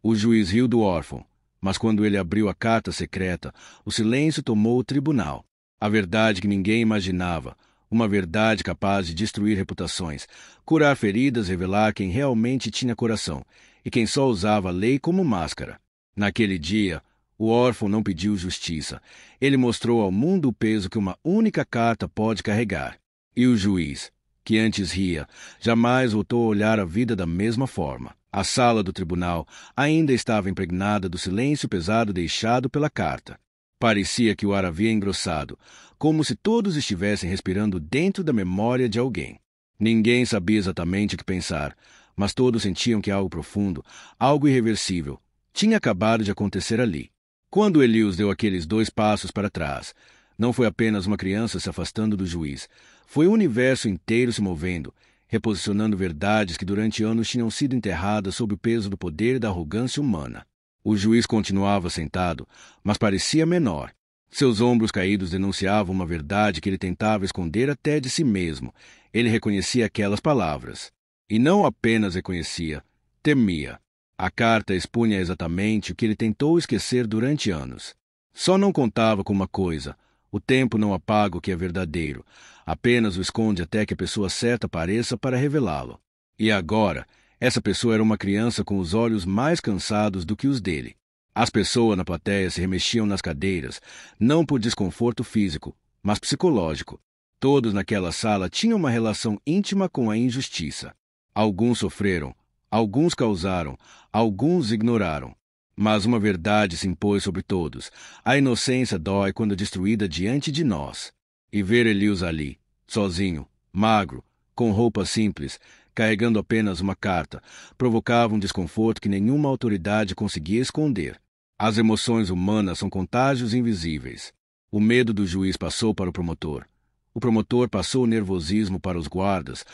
O juiz riu do órfão, mas quando ele abriu a carta secreta, o silêncio tomou o tribunal. A verdade que ninguém imaginava, uma verdade capaz de destruir reputações, curar feridas, revelar quem realmente tinha coração e quem só usava a lei como máscara. Naquele dia, o órfão não pediu justiça. Ele mostrou ao mundo o peso que uma única carta pode carregar. E o juiz, que antes ria, jamais voltou a olhar a vida da mesma forma. A sala do tribunal ainda estava impregnada do silêncio pesado deixado pela carta. Parecia que o ar havia engrossado, como se todos estivessem respirando dentro da memória de alguém. Ninguém sabia exatamente o que pensar, mas todos sentiam que algo profundo, algo irreversível, tinha acabado de acontecer ali. Quando Elias deu aqueles 2 passos para trás, não foi apenas uma criança se afastando do juiz, foi o universo inteiro se movendo, reposicionando verdades que durante anos tinham sido enterradas sob o peso do poder e da arrogância humana. O juiz continuava sentado, mas parecia menor. Seus ombros caídos denunciavam uma verdade que ele tentava esconder até de si mesmo. Ele reconhecia aquelas palavras. E não apenas reconhecia, temia. A carta expunha exatamente o que ele tentou esquecer durante anos. Só não contava com uma coisa: o tempo não apaga o que é verdadeiro, apenas o esconde até que a pessoa certa apareça para revelá-lo. E agora, essa pessoa era uma criança com os olhos mais cansados do que os dele. As pessoas na plateia se remexiam nas cadeiras, não por desconforto físico, mas psicológico. Todos naquela sala tinham uma relação íntima com a injustiça. Alguns sofreram, alguns causaram, alguns ignoraram. Mas uma verdade se impôs sobre todos. A inocência dói quando destruída diante de nós. E ver Elias ali, sozinho, magro, com roupa simples, carregando apenas uma carta, provocava um desconforto que nenhuma autoridade conseguia esconder. As emoções humanas são contágios invisíveis. O medo do juiz passou para o promotor. O promotor passou o nervosismo para os guardas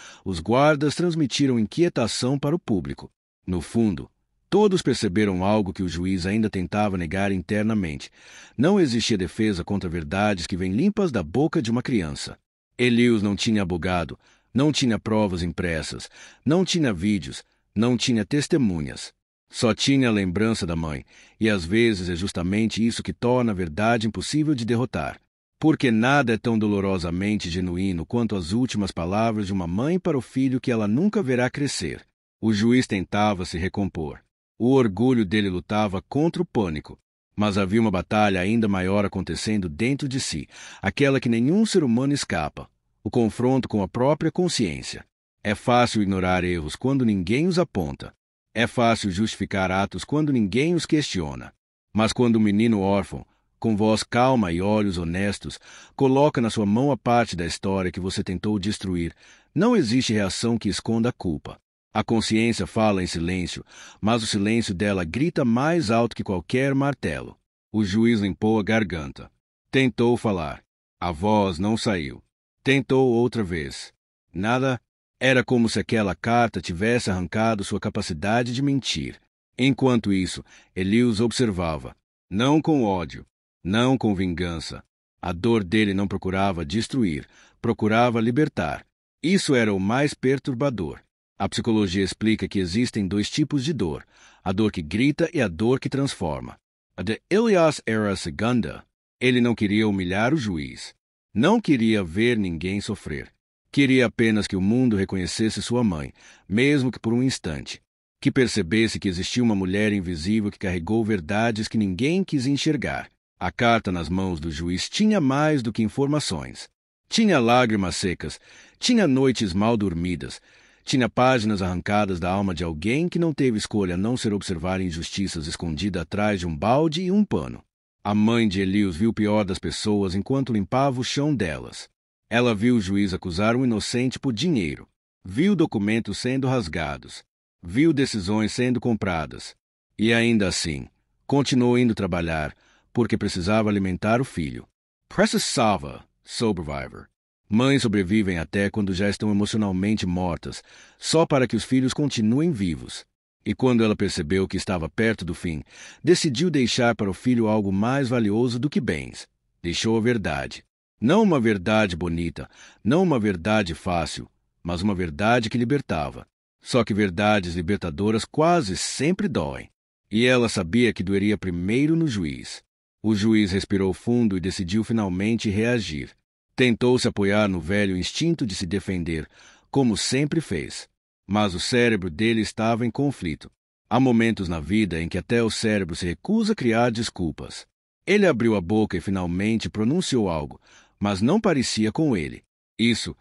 transmitiram inquietação para o público. No fundo, todos perceberam algo que o juiz ainda tentava negar internamente. Não existia defesa contra verdades que vêm limpas da boca de uma criança. Elias não tinha abogado, não tinha provas impressas, não tinha vídeos, não tinha testemunhas. Só tinha a lembrança da mãe, e às vezes é justamente isso que torna a verdade impossível de derrotar. Porque nada é tão dolorosamente genuíno quanto as últimas palavras de uma mãe para o filho que ela nunca verá crescer. O juiz tentava se recompor. O orgulho dele lutava contra o pânico. Mas havia uma batalha ainda maior acontecendo dentro de si, aquela que nenhum ser humano escapa: o confronto com a própria consciência. É fácil ignorar erros quando ninguém os aponta. É fácil justificar atos quando ninguém os questiona. Mas quando um menino órfão, com voz calma e olhos honestos, coloca na sua mão a parte da história que você tentou destruir, não existe reação que esconda a culpa. A consciência fala em silêncio, mas o silêncio dela grita mais alto que qualquer martelo. O juiz limpou a garganta. Tentou falar. A voz não saiu. Tentou outra vez. Nada. Era como se aquela carta tivesse arrancado sua capacidade de mentir. Enquanto isso, Elias observava. Não com ódio, não com vingança. A dor dele não procurava destruir, procurava libertar. Isso era o mais perturbador. A psicologia explica que existem 2 tipos de dor: a dor que grita e a dor que transforma. A de Elias era a segunda. Ele não queria humilhar o juiz. Não queria ver ninguém sofrer. Queria apenas que o mundo reconhecesse sua mãe, mesmo que por um instante. Que percebesse que existia uma mulher invisível que carregou verdades que ninguém quis enxergar. A carta nas mãos do juiz tinha mais do que informações. Tinha lágrimas secas, tinha noites mal dormidas, tinha páginas arrancadas da alma de alguém que não teve escolha a não ser observar injustiças escondidas atrás de um balde e um pano. A mãe de Elias viu o pior das pessoas enquanto limpava o chão delas. Ela viu o juiz acusar um inocente por dinheiro. Viu documentos sendo rasgados. Viu decisões sendo compradas. E ainda assim, continuou indo trabalhar, porque precisava alimentar o filho. Precisava, Survivor. Mães sobrevivem até quando já estão emocionalmente mortas, só para que os filhos continuem vivos. E quando ela percebeu que estava perto do fim, decidiu deixar para o filho algo mais valioso do que bens. Deixou a verdade. Não uma verdade bonita, não uma verdade fácil, mas uma verdade que libertava. Só que verdades libertadoras quase sempre doem. E ela sabia que doeria primeiro no juiz. O juiz respirou fundo e decidiu finalmente reagir. Tentou se apoiar no velho instinto de se defender, como sempre fez. Mas o cérebro dele estava em conflito. Há momentos na vida em que até o cérebro se recusa a criar desculpas. Ele abriu a boca e finalmente pronunciou algo, mas não parecia com ele. Isso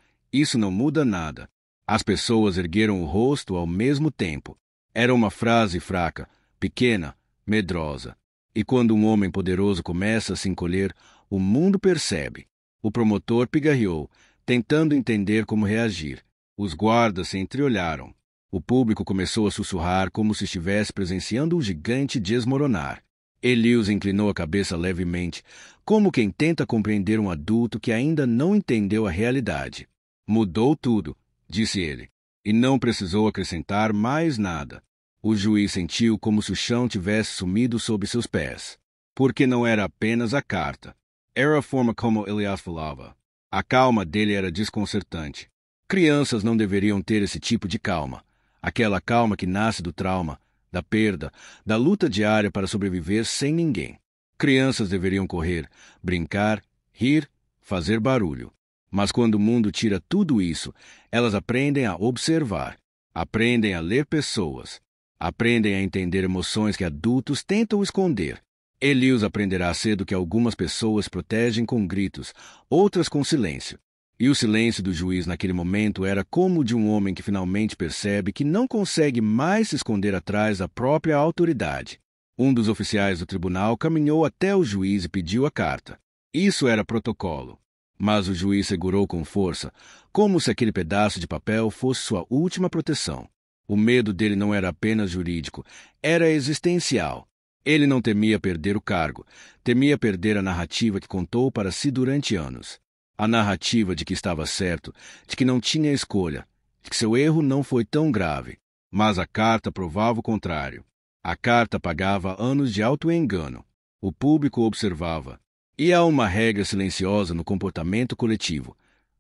não muda nada. As pessoas ergueram o rosto ao mesmo tempo. Era uma frase fraca, pequena, medrosa. E quando um homem poderoso começa a se encolher, o mundo percebe. O promotor pigarreou, tentando entender como reagir. Os guardas se entreolharam. O público começou a sussurrar como se estivesse presenciando um gigante desmoronar. Elius inclinou a cabeça levemente, como quem tenta compreender um adulto que ainda não entendeu a realidade. Mudou tudo, disse ele, e não precisou acrescentar mais nada. O juiz sentiu como se o chão tivesse sumido sob seus pés. Porque não era apenas a carta. Era a forma como Elias falava. A calma dele era desconcertante. Crianças não deveriam ter esse tipo de calma. Aquela calma que nasce do trauma, da perda, da luta diária para sobreviver sem ninguém. Crianças deveriam correr, brincar, rir, fazer barulho. Mas quando o mundo tira tudo isso, elas aprendem a observar, aprendem a ler pessoas, aprendem a entender emoções que adultos tentam esconder. Elius aprenderá cedo que algumas pessoas protegem com gritos, outras com silêncio. E o silêncio do juiz naquele momento era como o de um homem que finalmente percebe que não consegue mais se esconder atrás da própria autoridade. Um dos oficiais do tribunal caminhou até o juiz e pediu a carta. Isso era protocolo. Mas o juiz segurou com força, como se aquele pedaço de papel fosse sua última proteção. O medo dele não era apenas jurídico, era existencial. Ele não temia perder o cargo, temia perder a narrativa que contou para si durante anos. A narrativa de que estava certo, de que não tinha escolha, de que seu erro não foi tão grave. Mas a carta provava o contrário. A carta pagava anos de auto-engano. O público observava. E há uma regra silenciosa no comportamento coletivo.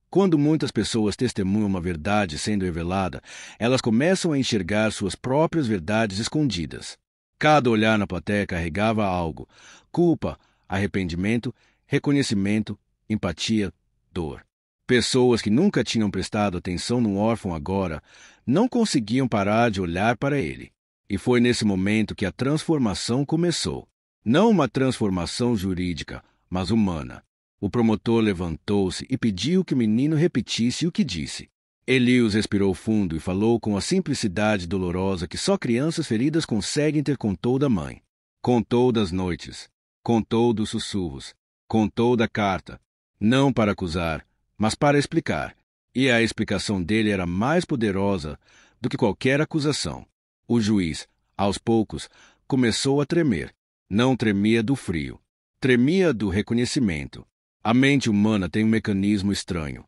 Quando muitas pessoas testemunham uma verdade sendo revelada, elas começam a enxergar suas próprias verdades escondidas. Cada olhar na plateia carregava algo: culpa, arrependimento, reconhecimento, empatia, dor. Pessoas que nunca tinham prestado atenção num órfão agora não conseguiam parar de olhar para ele. E foi nesse momento que a transformação começou. Não uma transformação jurídica, mas humana. O promotor levantou-se e pediu que o menino repetisse o que disse. Elius respirou fundo e falou com a simplicidade dolorosa que só crianças feridas conseguem ter com toda a mãe. Contou das noites, contou dos sussurros, contou da carta, não para acusar, mas para explicar. E a explicação dele era mais poderosa do que qualquer acusação. O juiz, aos poucos, começou a tremer. Não tremia do frio, tremia do reconhecimento. A mente humana tem um mecanismo estranho.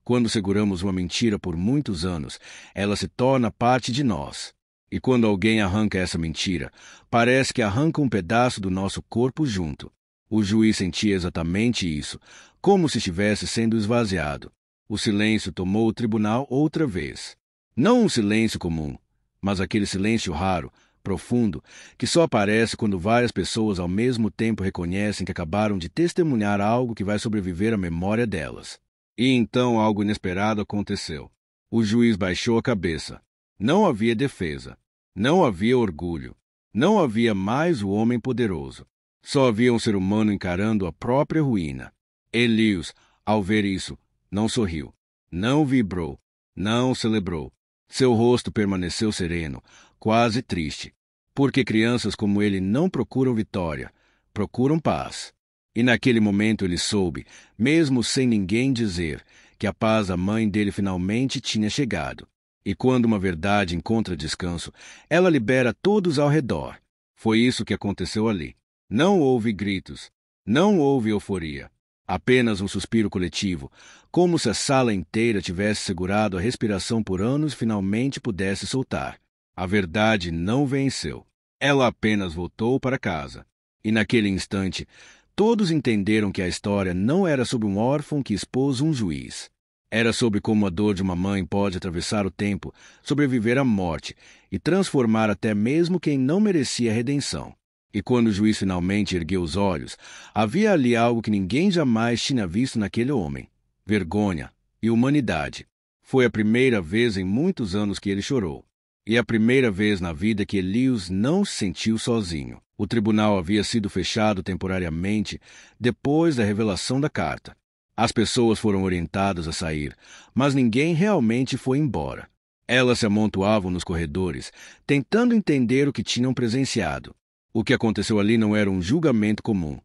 Quando seguramos uma mentira por muitos anos, ela se torna parte de nós. E quando alguém arranca essa mentira, parece que arranca um pedaço do nosso corpo junto. O juiz sentia exatamente isso, como se estivesse sendo esvaziado. O silêncio tomou o tribunal outra vez. Não um silêncio comum, mas aquele silêncio raro, profundo, que só aparece quando várias pessoas ao mesmo tempo reconhecem que acabaram de testemunhar algo que vai sobreviver à memória delas. E então algo inesperado aconteceu. O juiz baixou a cabeça. Não havia defesa. Não havia orgulho. Não havia mais o homem poderoso. Só havia um ser humano encarando a própria ruína. Elius, ao ver isso, não sorriu. Não vibrou. Não celebrou. Seu rosto permaneceu sereno, quase triste. Porque crianças como ele não procuram vitória, procuram paz. E naquele momento ele soube, mesmo sem ninguém dizer, que a paz da mãe dele finalmente tinha chegado. E quando uma verdade encontra descanso, ela libera todos ao redor. Foi isso que aconteceu ali. Não houve gritos. Não houve euforia. Apenas um suspiro coletivo, como se a sala inteira tivesse segurado a respiração por anos e finalmente pudesse soltar. A verdade não venceu. Ela apenas voltou para casa. E naquele instante, todos entenderam que a história não era sobre um órfão que expôs um juiz. Era sobre como a dor de uma mãe pode atravessar o tempo, sobreviver à morte e transformar até mesmo quem não merecia redenção. E quando o juiz finalmente ergueu os olhos, havia ali algo que ninguém jamais tinha visto naquele homem: vergonha e humanidade. Foi a primeira vez em muitos anos que ele chorou. E a primeira vez na vida que Elias não se sentiu sozinho. O tribunal havia sido fechado temporariamente depois da revelação da carta. As pessoas foram orientadas a sair, mas ninguém realmente foi embora. Elas se amontoavam nos corredores, tentando entender o que tinham presenciado. O que aconteceu ali não era um julgamento comum.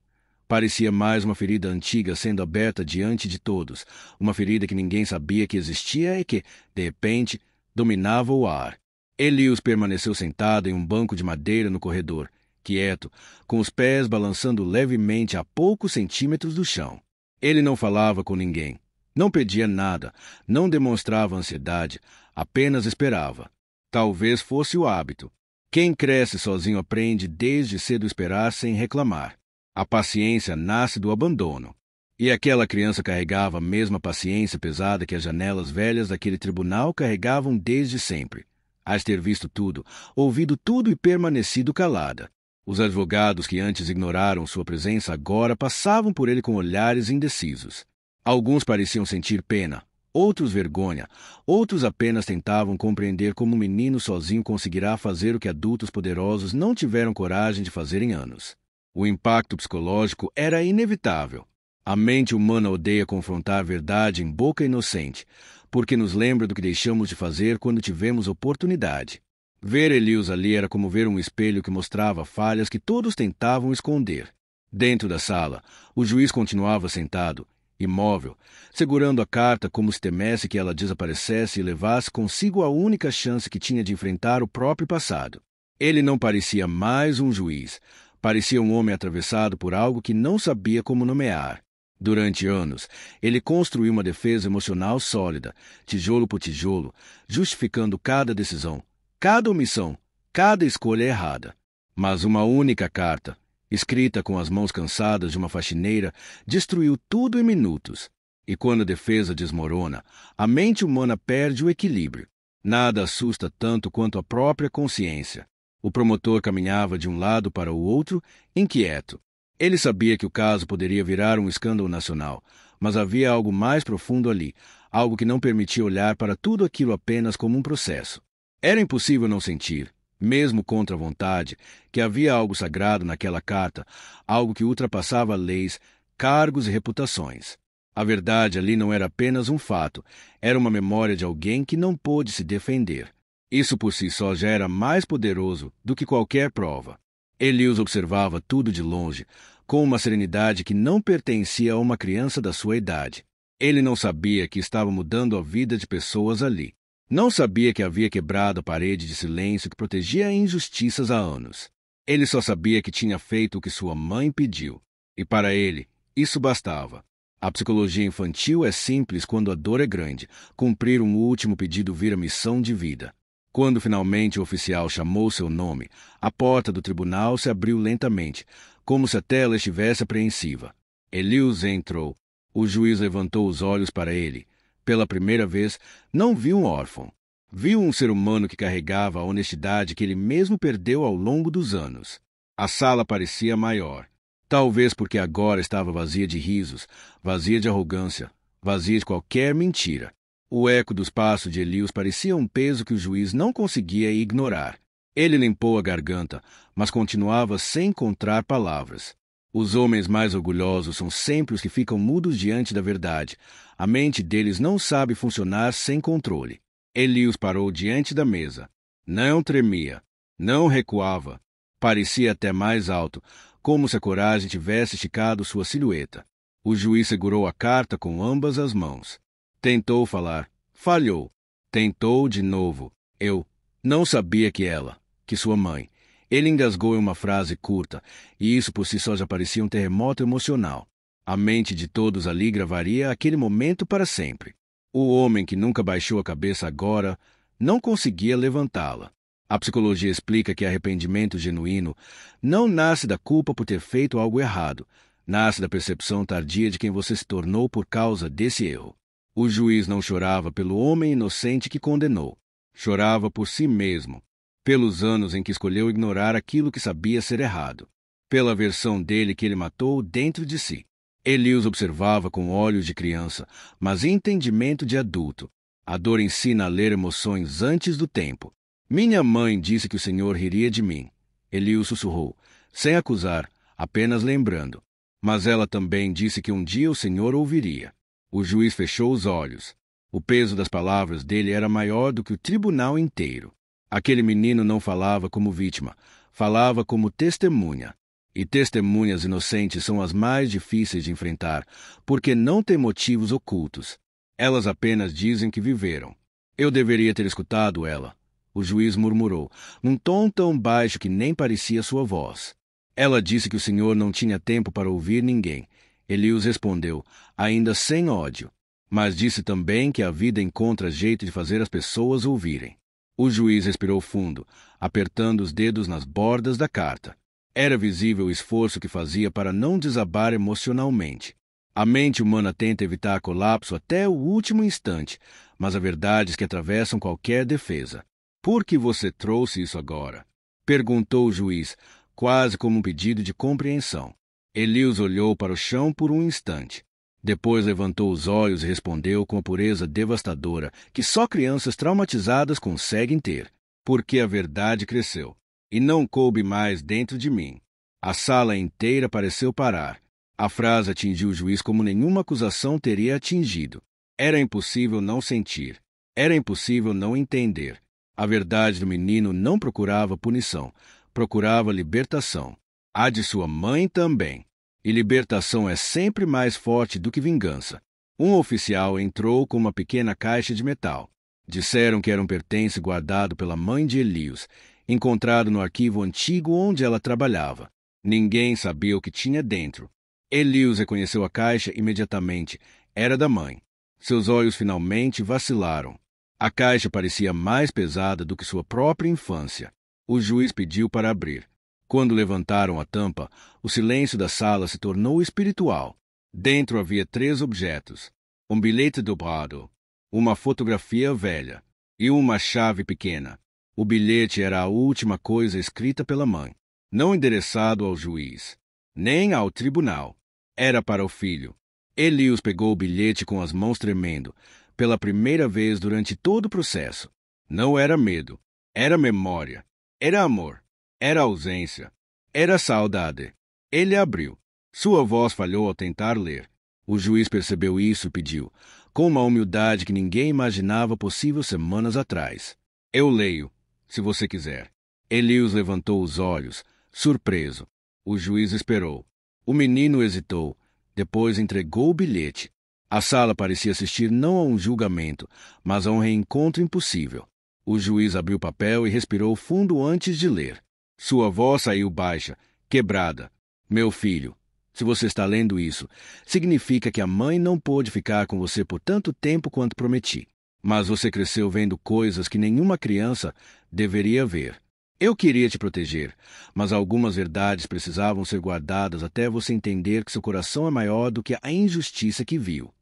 Parecia mais uma ferida antiga sendo aberta diante de todos, uma ferida que ninguém sabia que existia e que, de repente, dominava o ar. Elias permaneceu sentado em um banco de madeira no corredor, quieto, com os pés balançando levemente a poucos centímetros do chão. Ele não falava com ninguém, não pedia nada, não demonstrava ansiedade, apenas esperava. Talvez fosse o hábito. Quem cresce sozinho aprende desde cedo esperar sem reclamar. A paciência nasce do abandono. E aquela criança carregava a mesma paciência pesada que as janelas velhas daquele tribunal carregavam desde sempre. Hás ter visto tudo, ouvido tudo e permanecido calada. Os advogados que antes ignoraram sua presença agora passavam por ele com olhares indecisos. Alguns pareciam sentir pena, outros vergonha, outros apenas tentavam compreender como um menino sozinho conseguirá fazer o que adultos poderosos não tiveram coragem de fazer em anos. O impacto psicológico era inevitável. A mente humana odeia confrontar a verdade em boca inocente, porque nos lembra do que deixamos de fazer quando tivemos oportunidade. Ver Elias ali era como ver um espelho que mostrava falhas que todos tentavam esconder. Dentro da sala, o juiz continuava sentado, imóvel, segurando a carta como se temesse que ela desaparecesse e levasse consigo a única chance que tinha de enfrentar o próprio passado. Ele não parecia mais um juiz, parecia um homem atravessado por algo que não sabia como nomear. Durante anos, ele construiu uma defesa emocional sólida, tijolo por tijolo, justificando cada decisão, cada omissão, cada escolha errada. Mas uma única carta, escrita com as mãos cansadas de uma faxineira, destruiu tudo em minutos. E quando a defesa desmorona, a mente humana perde o equilíbrio. Nada assusta tanto quanto a própria consciência. O promotor caminhava de um lado para o outro, inquieto. Ele sabia que o caso poderia virar um escândalo nacional, mas havia algo mais profundo ali, algo que não permitia olhar para tudo aquilo apenas como um processo. Era impossível não sentir, mesmo contra a vontade, que havia algo sagrado naquela carta, algo que ultrapassava leis, cargos e reputações. A verdade ali não era apenas um fato, era uma memória de alguém que não pôde se defender. Isso por si só já era mais poderoso do que qualquer prova. Elias observava tudo de longe, com uma serenidade que não pertencia a uma criança da sua idade. Ele não sabia que estava mudando a vida de pessoas ali. Não sabia que havia quebrado a parede de silêncio que protegia injustiças há anos. Ele só sabia que tinha feito o que sua mãe pediu. E para ele, isso bastava. A psicologia infantil é simples quando a dor é grande. Cumprir um último pedido vira missão de vida. Quando finalmente o oficial chamou seu nome, a porta do tribunal se abriu lentamente, como se a tela estivesse apreensiva. Elias entrou. O juiz levantou os olhos para ele. Pela primeira vez, não viu um órfão. Viu um ser humano que carregava a honestidade que ele mesmo perdeu ao longo dos anos. A sala parecia maior. Talvez porque agora estava vazia de risos, vazia de arrogância, vazia de qualquer mentira. O eco dos passos de Elias parecia um peso que o juiz não conseguia ignorar. Ele limpou a garganta, mas continuava sem encontrar palavras. Os homens mais orgulhosos são sempre os que ficam mudos diante da verdade. A mente deles não sabe funcionar sem controle. Elias parou diante da mesa. Não tremia, não recuava. Parecia até mais alto, como se a coragem tivesse esticado sua silhueta. O juiz segurou a carta com ambas as mãos. Tentou falar. Falhou. Tentou de novo. Eu não sabia que sua mãe. Ele engasgou em uma frase curta, e isso por si só já parecia um terremoto emocional. A mente de todos ali gravaria aquele momento para sempre. O homem que nunca baixou a cabeça agora não conseguia levantá-la. A psicologia explica que arrependimento genuíno não nasce da culpa por ter feito algo errado, nasce da percepção tardia de quem você se tornou por causa desse erro. O juiz não chorava pelo homem inocente que condenou. Chorava por si mesmo, pelos anos em que escolheu ignorar aquilo que sabia ser errado, pela versão dele que ele matou dentro de si. Elias observava com olhos de criança, mas entendimento de adulto. A dor ensina a ler emoções antes do tempo. Minha mãe disse que o Senhor riria de mim. Elias sussurrou, sem acusar, apenas lembrando. Mas ela também disse que um dia o Senhor ouviria. O juiz fechou os olhos. O peso das palavras dele era maior do que o tribunal inteiro. Aquele menino não falava como vítima, falava como testemunha. E testemunhas inocentes são as mais difíceis de enfrentar, porque não têm motivos ocultos. Elas apenas dizem que viveram. Eu deveria ter escutado ela. O juiz murmurou, num tom tão baixo que nem parecia sua voz. Ela disse que o senhor não tinha tempo para ouvir ninguém. Elias respondeu, ainda sem ódio. Mas disse também que a vida encontra jeito de fazer as pessoas ouvirem. O juiz respirou fundo, apertando os dedos nas bordas da carta. Era visível o esforço que fazia para não desabar emocionalmente. A mente humana tenta evitar colapso até o último instante, mas há verdades que atravessam qualquer defesa. Por que você trouxe isso agora? Perguntou o juiz, quase como um pedido de compreensão. Elias olhou para o chão por um instante. Depois levantou os olhos e respondeu com a pureza devastadora que só crianças traumatizadas conseguem ter. Porque a verdade cresceu, e não coube mais dentro de mim. A sala inteira pareceu parar. A frase atingiu o juiz como nenhuma acusação teria atingido. Era impossível não sentir. Era impossível não entender. A verdade do menino não procurava punição, procurava libertação. A de sua mãe também. E libertação é sempre mais forte do que vingança. Um oficial entrou com uma pequena caixa de metal. Disseram que era um pertence guardado pela mãe de Elias, encontrado no arquivo antigo onde ela trabalhava. Ninguém sabia o que tinha dentro. Elias reconheceu a caixa imediatamente. Era da mãe. Seus olhos finalmente vacilaram. A caixa parecia mais pesada do que sua própria infância. O juiz pediu para abrir. Quando levantaram a tampa, o silêncio da sala se tornou espiritual. Dentro havia 3 objetos: um bilhete dobrado, uma fotografia velha e uma chave pequena. O bilhete era a última coisa escrita pela mãe, não endereçado ao juiz, nem ao tribunal. Era para o filho. Elias pegou o bilhete com as mãos tremendo, pela primeira vez durante todo o processo. Não era medo, era memória, era amor. Era ausência. Era saudade. Ele abriu. Sua voz falhou ao tentar ler. O juiz percebeu isso e pediu, com uma humildade que ninguém imaginava possível semanas atrás. Eu leio, se você quiser. Elias levantou os olhos, surpreso. O juiz esperou. O menino hesitou. Depois entregou o bilhete. A sala parecia assistir não a um julgamento, mas a um reencontro impossível. O juiz abriu o papel e respirou fundo antes de ler. Sua voz saiu baixa, quebrada. Meu filho, se você está lendo isso, significa que a mãe não pôde ficar com você por tanto tempo quanto prometi. Mas você cresceu vendo coisas que nenhuma criança deveria ver. Eu queria te proteger, mas algumas verdades precisavam ser guardadas até você entender que seu coração é maior do que a injustiça que viu.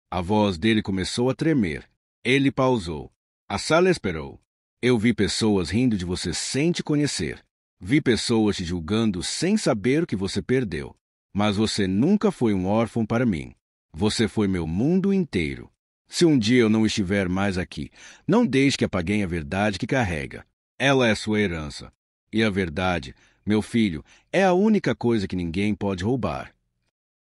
A voz dele começou a tremer. Ele pausou. A sala esperou. Eu vi pessoas rindo de você sem te conhecer. Vi pessoas te julgando sem saber o que você perdeu. Mas você nunca foi um órfão para mim. Você foi meu mundo inteiro. Se um dia eu não estiver mais aqui, não deixe que apaguem a verdade que carrega. Ela é sua herança. E a verdade, meu filho, é a única coisa que ninguém pode roubar.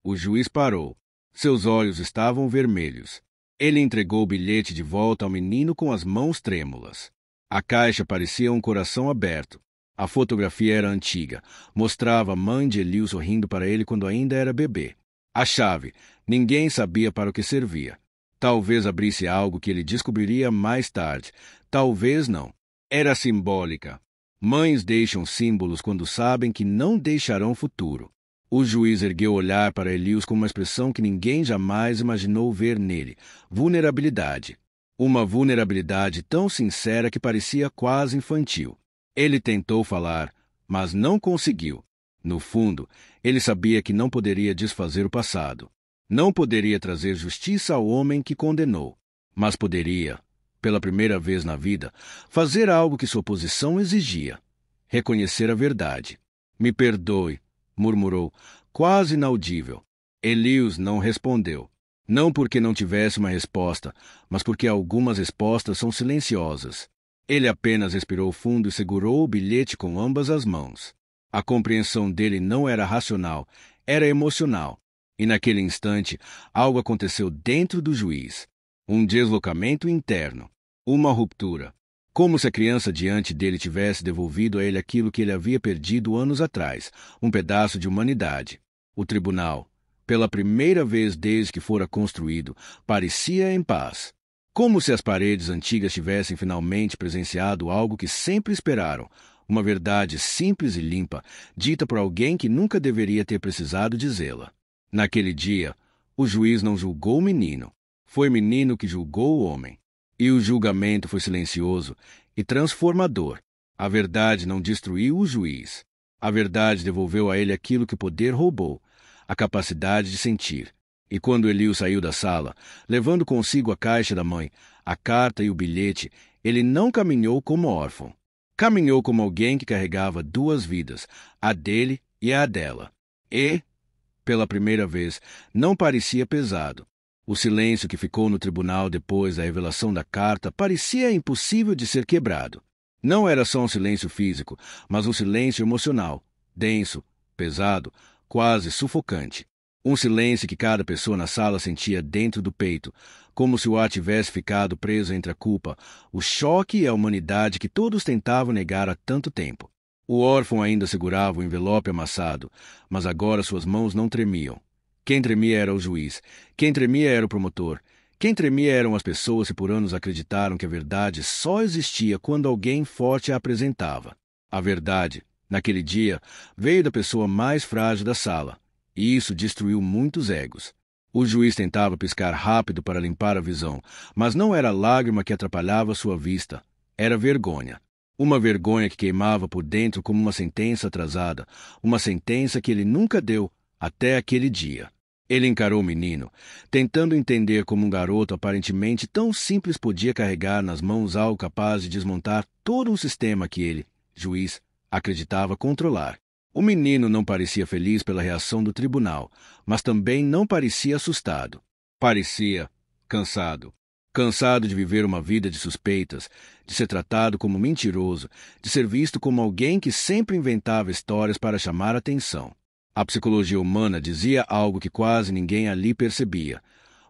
O juiz parou. Seus olhos estavam vermelhos. Ele entregou o bilhete de volta ao menino com as mãos trêmulas. A caixa parecia um coração aberto. A fotografia era antiga. Mostrava a mãe de Elias sorrindo para ele quando ainda era bebê. A chave. Ninguém sabia para o que servia. Talvez abrisse algo que ele descobriria mais tarde. Talvez não. Era simbólica. Mães deixam símbolos quando sabem que não deixarão futuro. O juiz ergueu o olhar para Elias com uma expressão que ninguém jamais imaginou ver nele. Vulnerabilidade. Uma vulnerabilidade tão sincera que parecia quase infantil. Ele tentou falar, mas não conseguiu. No fundo, ele sabia que não poderia desfazer o passado. Não poderia trazer justiça ao homem que condenou, mas poderia, pela primeira vez na vida, fazer algo que sua posição exigia: reconhecer a verdade. Me perdoe, murmurou, quase inaudível. Elias não respondeu. Não porque não tivesse uma resposta, mas porque algumas respostas são silenciosas. Ele apenas respirou fundo e segurou o bilhete com ambas as mãos. A compreensão dele não era racional, era emocional. E naquele instante, algo aconteceu dentro do juiz. Um deslocamento interno. Uma ruptura. Como se a criança diante dele tivesse devolvido a ele aquilo que ele havia perdido anos atrás, um pedaço de humanidade. O tribunal, pela primeira vez desde que fora construído, parecia em paz. Como se as paredes antigas tivessem finalmente presenciado algo que sempre esperaram, uma verdade simples e limpa, dita por alguém que nunca deveria ter precisado dizê-la. Naquele dia, o juiz não julgou o menino. Foi o menino que julgou o homem. E o julgamento foi silencioso e transformador. A verdade não destruiu o juiz. A verdade devolveu a ele aquilo que o poder roubou, a capacidade de sentir. E quando Elias saiu da sala, levando consigo a caixa da mãe, a carta e o bilhete, ele não caminhou como órfão. Caminhou como alguém que carregava duas vidas, a dele e a dela. E, pela primeira vez, não parecia pesado. O silêncio que ficou no tribunal depois da revelação da carta parecia impossível de ser quebrado. Não era só um silêncio físico, mas um silêncio emocional, denso, pesado, quase sufocante. Um silêncio que cada pessoa na sala sentia dentro do peito, como se o ar tivesse ficado preso entre a culpa, o choque e a humanidade que todos tentavam negar há tanto tempo. O órfão ainda segurava o envelope amassado, mas agora suas mãos não tremiam. Quem tremia era o juiz. Quem tremia era o promotor. Quem tremia eram as pessoas que por anos acreditaram que a verdade só existia quando alguém forte a apresentava. A verdade, naquele dia, veio da pessoa mais frágil da sala, e isso destruiu muitos egos. O juiz tentava piscar rápido para limpar a visão, mas não era a lágrima que atrapalhava sua vista, era vergonha. Uma vergonha que queimava por dentro como uma sentença atrasada, uma sentença que ele nunca deu até aquele dia. Ele encarou o menino, tentando entender como um garoto aparentemente tão simples podia carregar nas mãos algo capaz de desmontar todo um sistema que ele, juiz, acreditava controlar. O menino não parecia feliz pela reação do tribunal, mas também não parecia assustado. Parecia cansado. Cansado de viver uma vida de suspeitas, de ser tratado como mentiroso, de ser visto como alguém que sempre inventava histórias para chamar atenção. A psicologia humana dizia algo que quase ninguém ali percebia.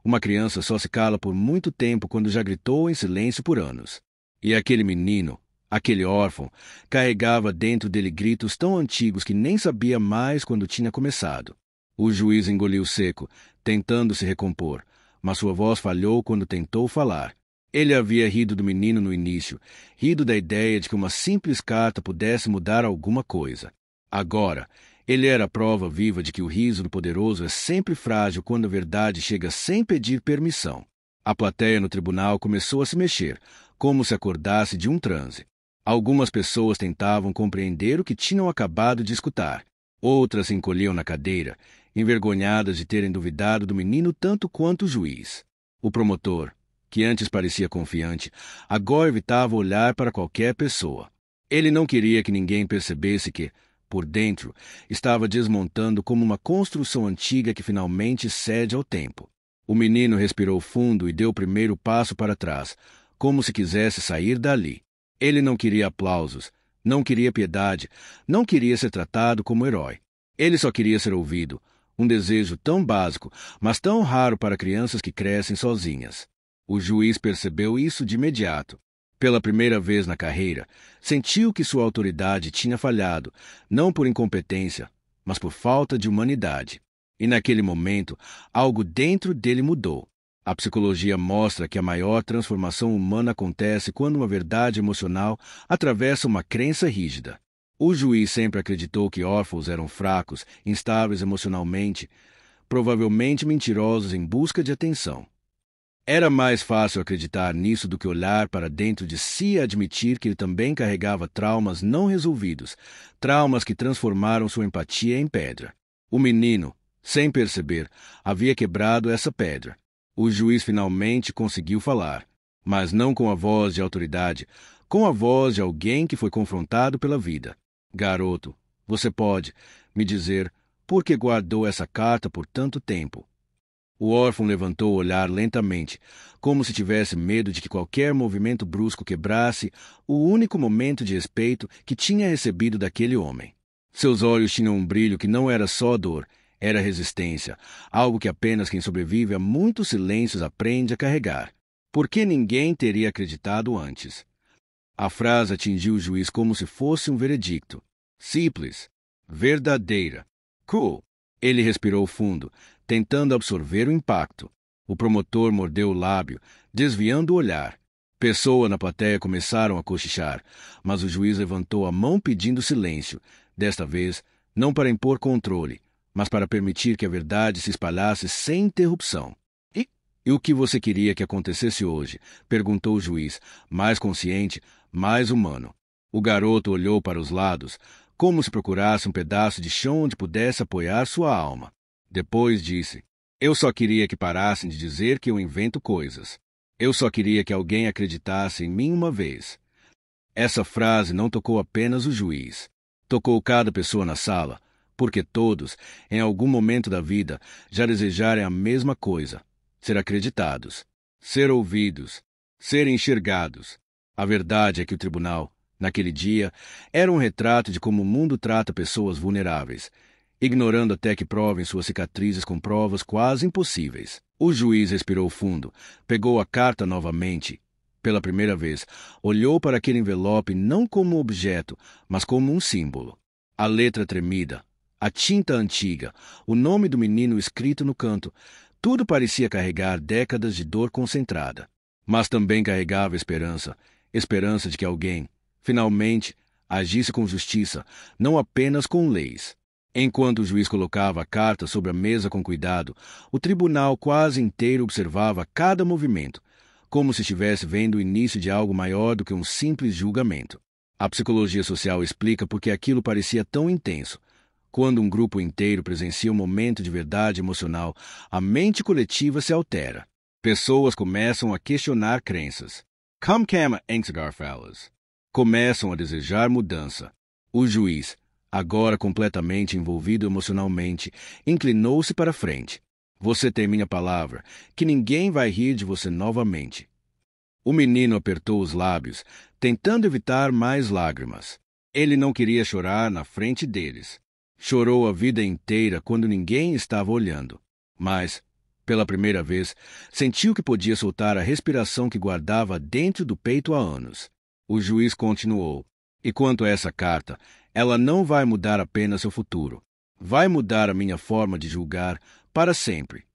Uma criança só se cala por muito tempo quando já gritou em silêncio por anos. E aquele menino, aquele órfão, carregava dentro dele gritos tão antigos que nem sabia mais quando tinha começado. O juiz engoliu seco, tentando se recompor, mas sua voz falhou quando tentou falar. Ele havia rido do menino no início, rido da ideia de que uma simples carta pudesse mudar alguma coisa. Agora, ele era a prova viva de que o riso do poderoso é sempre frágil quando a verdade chega sem pedir permissão. A plateia no tribunal começou a se mexer, como se acordasse de um transe. Algumas pessoas tentavam compreender o que tinham acabado de escutar. Outras se encolhiam na cadeira, envergonhadas de terem duvidado do menino tanto quanto o juiz. O promotor, que antes parecia confiante, agora evitava olhar para qualquer pessoa. Ele não queria que ninguém percebesse que, por dentro, estava desmontando como uma construção antiga que finalmente cede ao tempo. O menino respirou fundo e deu o primeiro passo para trás, como se quisesse sair dali. Ele não queria aplausos, não queria piedade, não queria ser tratado como herói. Ele só queria ser ouvido, um desejo tão básico, mas tão raro para crianças que crescem sozinhas. O juiz percebeu isso de imediato. Pela primeira vez na carreira, sentiu que sua autoridade tinha falhado, não por incompetência, mas por falta de humanidade. E naquele momento, algo dentro dele mudou. A psicologia mostra que a maior transformação humana acontece quando uma verdade emocional atravessa uma crença rígida. O juiz sempre acreditou que órfãos eram fracos, instáveis emocionalmente, provavelmente mentirosos em busca de atenção. Era mais fácil acreditar nisso do que olhar para dentro de si e admitir que ele também carregava traumas não resolvidos, traumas que transformaram sua empatia em pedra. O menino, Sem perceber, havia quebrado essa pedra. O juiz finalmente conseguiu falar, mas não com a voz de autoridade, com a voz de alguém que foi confrontado pela vida. Garoto, você pode me dizer por que guardou essa carta por tanto tempo? O órfão levantou o olhar lentamente, como se tivesse medo de que qualquer movimento brusco quebrasse o único momento de respeito que tinha recebido daquele homem. Seus olhos tinham um brilho que não era só dor, era resistência, algo que apenas quem sobrevive a muitos silêncios aprende a carregar. Por que ninguém teria acreditado antes? A frase atingiu o juiz como se fosse um veredicto. Simples. Verdadeira. Cool. Ele respirou fundo, tentando absorver o impacto. O promotor mordeu o lábio, desviando o olhar. Pessoas na plateia começaram a cochichar, mas o juiz levantou a mão pedindo silêncio, desta vez não para impor controle, mas para permitir que a verdade se espalhasse sem interrupção. E o que você queria que acontecesse hoje? Perguntou o juiz, mais consciente, mais humano. O garoto olhou para os lados, como se procurasse um pedaço de chão onde pudesse apoiar sua alma. Depois disse, eu só queria que parassem de dizer que eu invento coisas. Eu só queria que alguém acreditasse em mim uma vez. Essa frase não tocou apenas o juiz. Tocou cada pessoa na sala, porque todos, em algum momento da vida, já desejaram a mesma coisa. Ser acreditados, ser ouvidos, ser enxergados. A verdade é que o tribunal, naquele dia, era um retrato de como o mundo trata pessoas vulneráveis, ignorando até que provem suas cicatrizes com provas quase impossíveis. O juiz respirou fundo, pegou a carta novamente. Pela primeira vez, olhou para aquele envelope não como um objeto, mas como um símbolo. A letra tremida, a tinta antiga, o nome do menino escrito no canto, tudo parecia carregar décadas de dor concentrada. Mas também carregava esperança, esperança de que alguém, finalmente, agisse com justiça, não apenas com leis. Enquanto o juiz colocava a carta sobre a mesa com cuidado, o tribunal quase inteiro observava cada movimento, como se estivesse vendo o início de algo maior do que um simples julgamento. A psicologia social explica por que aquilo parecia tão intenso. Quando um grupo inteiro presencia um momento de verdade emocional, a mente coletiva se altera. Pessoas começam a questionar crenças. Começam a desejar mudança. O juiz, agora completamente envolvido emocionalmente, inclinou-se para frente. Você tem minha palavra, que ninguém vai rir de você novamente. O menino apertou os lábios, tentando evitar mais lágrimas. Ele não queria chorar na frente deles. Chorou a vida inteira quando ninguém estava olhando. Mas, pela primeira vez, sentiu que podia soltar a respiração que guardava dentro do peito há anos. O juiz continuou. E quanto a essa carta, ela não vai mudar apenas seu futuro. Vai mudar a minha forma de julgar para sempre.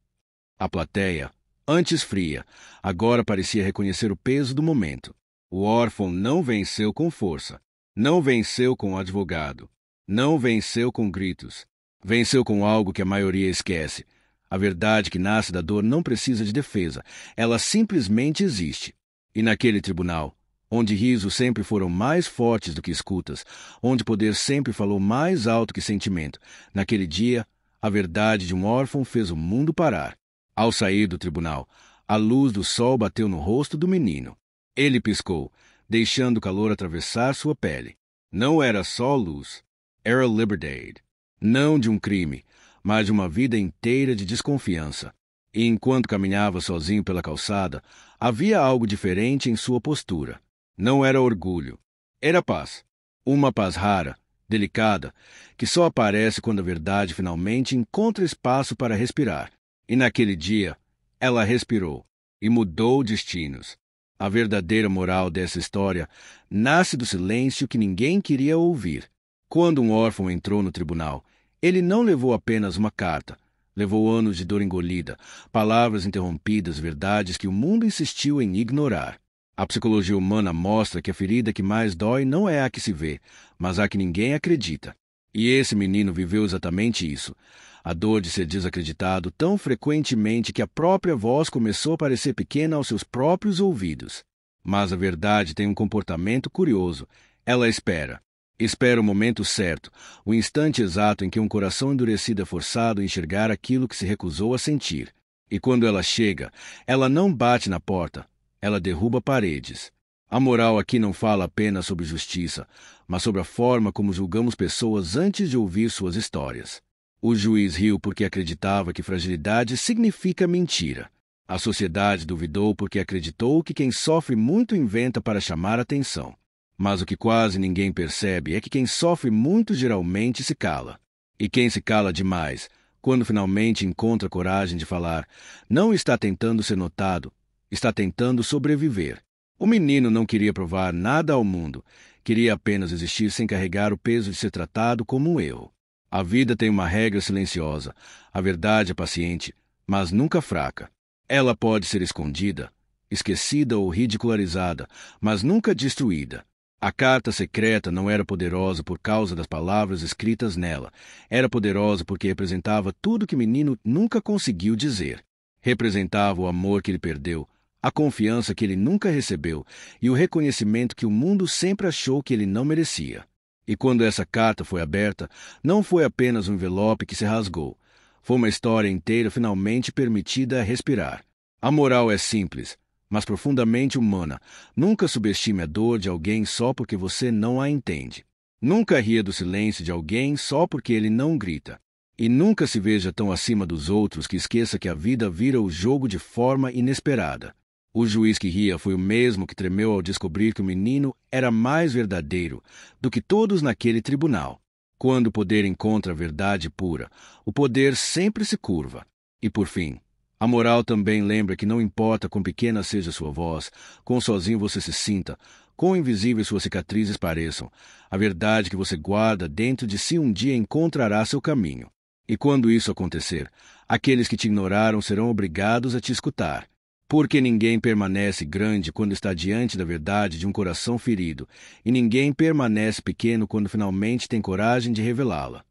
A plateia, antes fria, agora parecia reconhecer o peso do momento. O órfão não venceu com força. Não venceu com o advogado. Não venceu com gritos. Venceu com algo que a maioria esquece. A verdade que nasce da dor não precisa de defesa. Ela simplesmente existe. E naquele tribunal, onde risos sempre foram mais fortes do que escutas, onde poder sempre falou mais alto que sentimento, naquele dia, a verdade de um órfão fez o mundo parar. Ao sair do tribunal, a luz do sol bateu no rosto do menino. Ele piscou, deixando o calor atravessar sua pele. Não era só luz. Era liberdade. Não de um crime, mas de uma vida inteira de desconfiança. E enquanto caminhava sozinho pela calçada, havia algo diferente em sua postura. Não era orgulho. Era paz. Uma paz rara, delicada, que só aparece quando a verdade finalmente encontra espaço para respirar. E naquele dia, ela respirou e mudou destinos. A verdadeira moral dessa história nasce do silêncio que ninguém queria ouvir. Quando um órfão entrou no tribunal, ele não levou apenas uma carta. Levou anos de dor engolida, palavras interrompidas, verdades que o mundo insistiu em ignorar. A psicologia humana mostra que a ferida que mais dói não é a que se vê, mas a que ninguém acredita. E esse menino viveu exatamente isso. A dor de ser desacreditado tão frequentemente que a própria voz começou a parecer pequena aos seus próprios ouvidos. Mas a verdade tem um comportamento curioso. Ela espera. Espera o momento certo, o instante exato em que um coração endurecido é forçado a enxergar aquilo que se recusou a sentir. E quando ela chega, ela não bate na porta, ela derruba paredes. A moral aqui não fala apenas sobre justiça, mas sobre a forma como julgamos pessoas antes de ouvir suas histórias. O juiz riu porque acreditava que fragilidade significa mentira. A sociedade duvidou porque acreditou que quem sofre muito inventa para chamar atenção. Mas o que quase ninguém percebe é que quem sofre muito geralmente se cala. E quem se cala demais, quando finalmente encontra coragem de falar, não está tentando ser notado, está tentando sobreviver. O menino não queria provar nada ao mundo, queria apenas existir sem carregar o peso de ser tratado como um erro. A vida tem uma regra silenciosa, a verdade é paciente, mas nunca fraca. Ela pode ser escondida, esquecida ou ridicularizada, mas nunca destruída. A carta secreta não era poderosa por causa das palavras escritas nela. Era poderosa porque representava tudo que o menino nunca conseguiu dizer. Representava o amor que ele perdeu, a confiança que ele nunca recebeu e o reconhecimento que o mundo sempre achou que ele não merecia. E quando essa carta foi aberta, não foi apenas um envelope que se rasgou. Foi uma história inteira finalmente permitida a respirar. A moral é simples, mas profundamente humana. Nunca subestime a dor de alguém só porque você não a entende. Nunca ria do silêncio de alguém só porque ele não grita. E nunca se veja tão acima dos outros que esqueça que a vida vira o jogo de forma inesperada. O juiz que ria foi o mesmo que tremeu ao descobrir que o menino era mais verdadeiro do que todos naquele tribunal. Quando o poder encontra a verdade pura, o poder sempre se curva. E por fim, a moral também lembra que não importa quão pequena seja sua voz, quão sozinho você se sinta, quão invisíveis suas cicatrizes pareçam, a verdade que você guarda dentro de si um dia encontrará seu caminho. E quando isso acontecer, aqueles que te ignoraram serão obrigados a te escutar. Porque ninguém permanece grande quando está diante da verdade de um coração ferido, e ninguém permanece pequeno quando finalmente tem coragem de revelá-la.